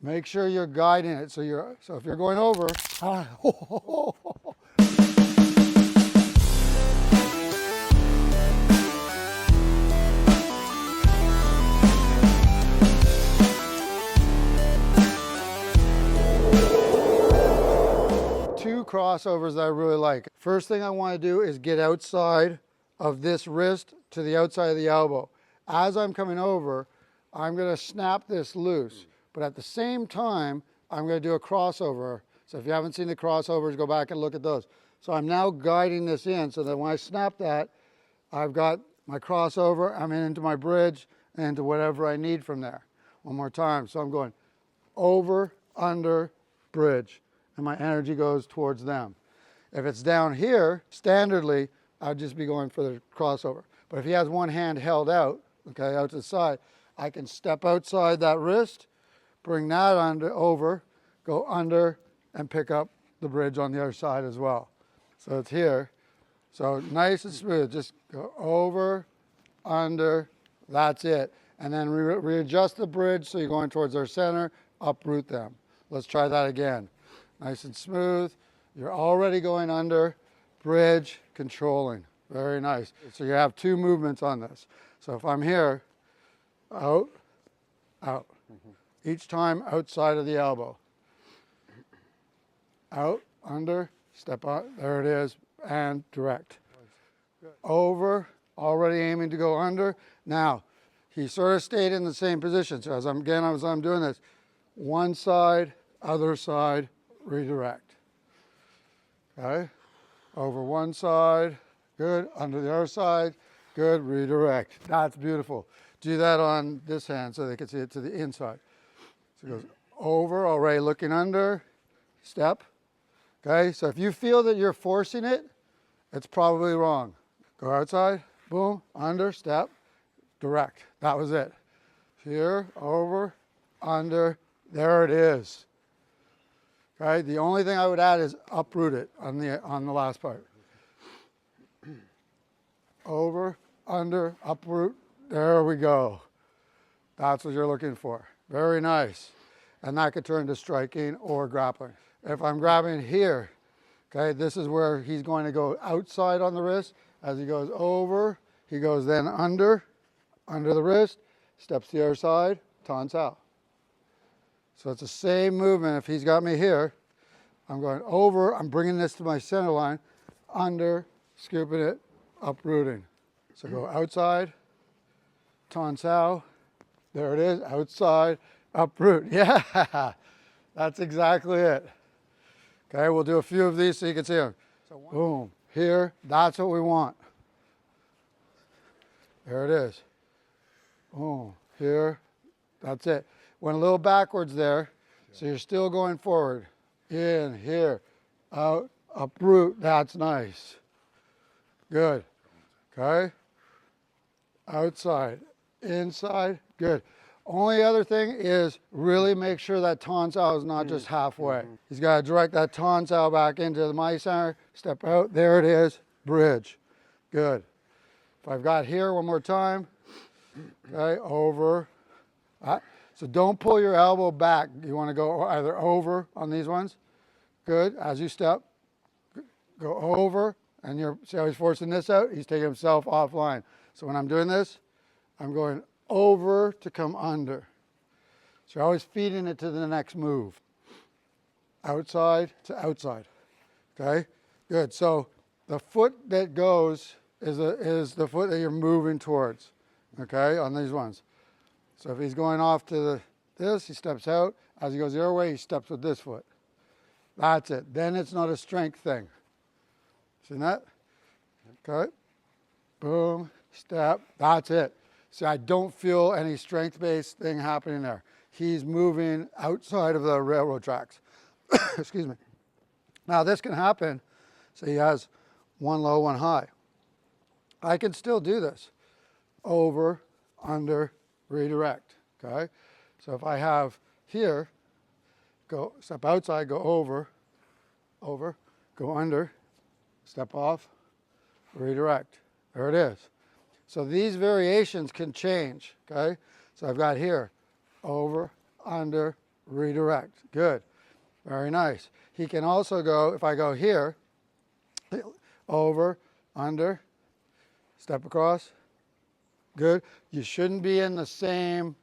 Make sure you're guiding it. So if you're going over, two crossovers that I really like. First thing I want to do is get outside of this wrist to the outside of the elbow. As I'm coming over, I'm going to snap this loose, but at the same time, I'm going to do a crossover. So if you haven't seen the crossovers, go back and look at those. So I'm now guiding this in so that when I snap that, I've got my crossover, I'm into my bridge, and into whatever I need from there. One more time. So I'm going over, under, bridge, and my energy goes towards them. If it's down here, standardly, I'd just be going for the crossover. But if he has one hand held out, okay, out to the side, I can step outside that wrist, bring that over, go under, and pick up the bridge on the other side as well. So it's here. So nice and smooth. Just go over, under, that's it. And then readjust the bridge so you're going towards our center, uproot them. Let's try that again. Nice and smooth. You're already going under, bridge, controlling. Very nice. So you have two movements on this. So if I'm here, out, out. Each time outside of the elbow. Out, under, step out, there it is, and direct. Over, already aiming to go under. Now, he sort of stayed in the same position. So as I'm doing this, one side, other side, redirect. Okay, over one side, good, under the other side, good, redirect. That's beautiful. Do that on this hand so they can see it to the inside. So it goes over, already looking under, step. Okay, so if you feel that you're forcing it, it's probably wrong. Go outside, boom, under, step, direct. That was it. Here, over, under, there it is. Okay, the only thing I would add is uproot it on the last part. Over, under, uproot, there we go. That's what you're looking for. Very nice. And that could turn to striking or grappling. If I'm grabbing here, okay, this is where he's going to go outside on the wrist. As he goes over, he goes then under the wrist, steps to the other side, taunts out. So it's the same movement. If he's got me here, I'm going over, I'm bringing this to my center line, under, scooping it, uprooting. So go outside, taunts out, there it is, outside, uproot. Yeah, that's exactly it. Okay, we'll do a few of these so you can see them. So boom, here, that's what we want. There it is. Boom, here, that's it. Went a little backwards there, so you're still going forward. In, here, out, uproot, that's nice. Good, okay. Outside, inside, good. Only other thing is really make sure that taunts out is not just halfway. He's got to direct that taunts out back into my center, step out, there it is, bridge. Good. If I've got here one more time, okay, over. So don't pull your elbow back. You want to go either over on these ones. Good. As you step, go over, and see how he's forcing this out? He's taking himself offline. So when I'm doing this, I'm going over to come under. So you're always feeding it to the next move. Outside to outside. Okay? Good. So the foot that goes is the foot that you're moving towards. Okay? On these ones. So if he's going off to this, he steps out. As he goes the other way, he steps with this foot. That's it. Then it's not a strength thing. See that? Okay. Boom. Step. That's it. See, I don't feel any strength-based thing happening there. He's moving outside of the railroad tracks. Excuse me. Now, this can happen. So he has one low, one high. I can still do this. Over, under, redirect. Okay? So if I have here, go step outside, go over, go under, step off, redirect. There it is. So these variations can change, okay? So I've got here, over, under, redirect. Good. Very nice. He can also go, if I go here, over, under, step across. Good. You shouldn't be in the same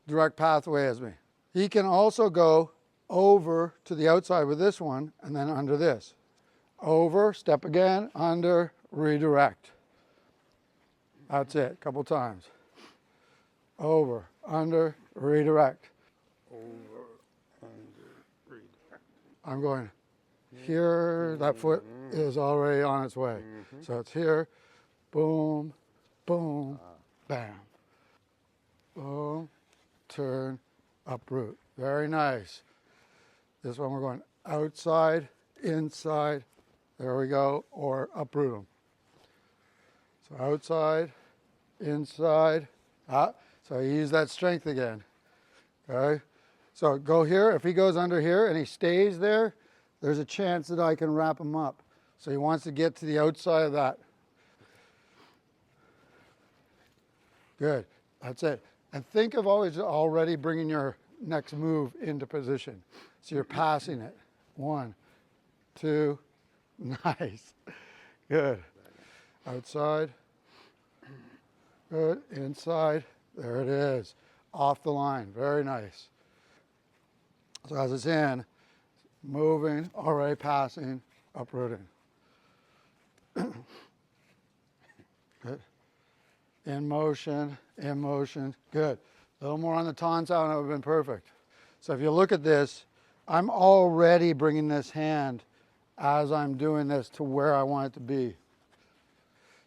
direct pathway as me. He can also go over to the outside with this one and then under this. Over, step again, under, redirect. That's it, a couple times. Over, under, redirect. Over, under, redirect. I'm going here, that foot is already on its way. So it's here, boom, boom, bam. Boom, turn, uproot. Very nice. This one we're going outside, inside, there we go, or uproot them. So outside, inside, so you use that strength again, okay? So go here, if he goes under here and he stays there, there's a chance that I can wrap him up. So he wants to get to the outside of that. Good, that's it. And think of always already bringing your next move into position. So you're passing it. 1, 2, nice. Good. Outside. Good. Inside. There it is. Off the line. Very nice. So as it's in, moving, already passing, uprooting. Good. In motion, good. A little more on the tons out and it would have been perfect. So if you look at this, I'm already bringing this hand as I'm doing this to where I want it to be.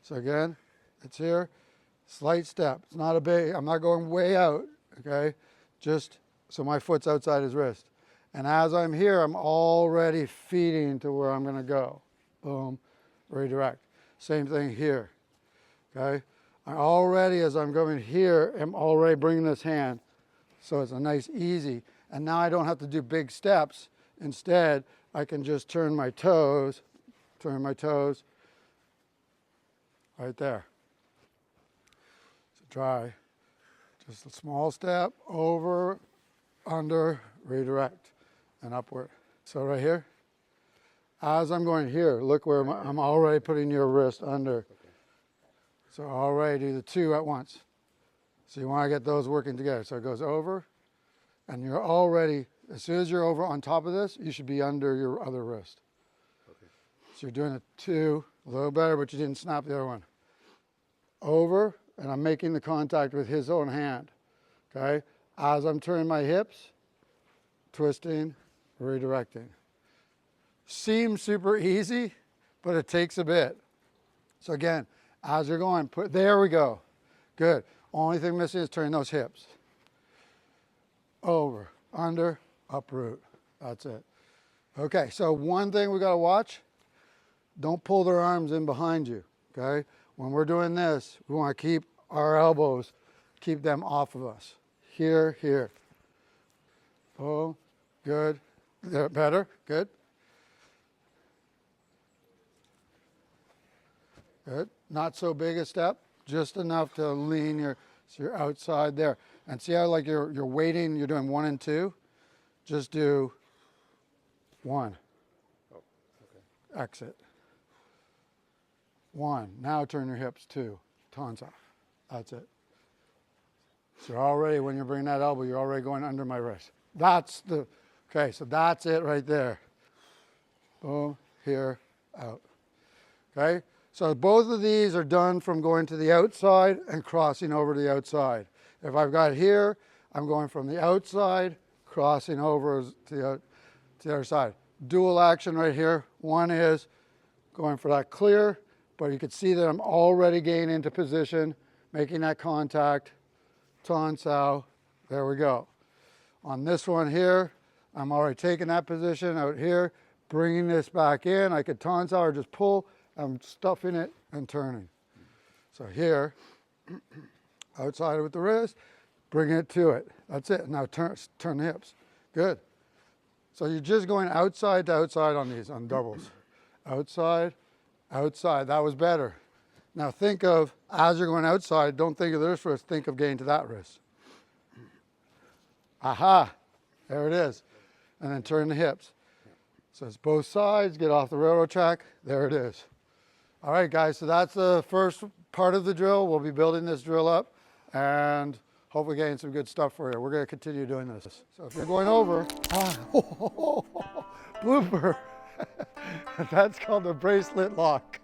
So again, it's here, slight step. It's not a big, I'm not going way out, okay? Just so my foot's outside his wrist. And as I'm here, I'm already feeding to where I'm gonna go. Boom, redirect. Same thing here, okay? I already, as I'm going here, am already bringing this hand. So it's a nice easy. And now I don't have to do big steps. Instead, I can just turn my toes right there. So try just a small step, over, under, redirect, and upward. So right here, as I'm going here, look where I'm already putting your wrist under. So already do the 2 at once. So you want to get those working together. So it goes over, and you're already, as soon as you're over on top of this, you should be under your other wrist. Okay. So you're doing a 2, a little better, but you didn't snap the other one. Over, and I'm making the contact with his own hand, okay? As I'm turning my hips, twisting, redirecting. Seems super easy, but it takes a bit. So again, as you're going, there we go. Good. Only thing missing is turning those hips. Over, under, uproot. That's it. Okay, so one thing we gotta watch, don't pull their arms in behind you, okay? When we're doing this, we wanna keep our elbows, keep them off of us. Here, here. Oh, good. There, better, good. Good. Not so big a step, just enough to lean so you're outside there. And see how like you're waiting, you're doing 1 and 2? Just do 1. Oh, okay. Exit. 1. Now turn your hips 2. Tons off. That's it. So already when you're bringing that elbow, you're already going under my wrist. Okay, so that's it right there. Boom, here, out. Okay? So both of these are done from going to the outside and crossing over to the outside. If I've got here, I'm going from the outside, crossing over to the other side. Dual action right here. One is going for that clear, but you can see that I'm already getting into position, making that contact. Tan Sao, there we go. On this one here, I'm already taking that position out here, bringing this back in. I could Tan Sao or just pull. I'm stuffing it and turning. So here, outside with the wrist, bring it to it. That's it. Now turn the hips. Good. So you're just going outside to outside on these, on doubles. Outside, outside. That was better. Now think of, as you're going outside, don't think of this wrist, think of getting to that wrist. Aha. There it is. And then turn the hips. So it's both sides, get off the railroad track. There it is. All right, guys, so that's the first part of the drill. We'll be building this drill up and hopefully getting some good stuff for you. We're going to continue doing this. So if you're going over, blooper. That's called the bracelet lock.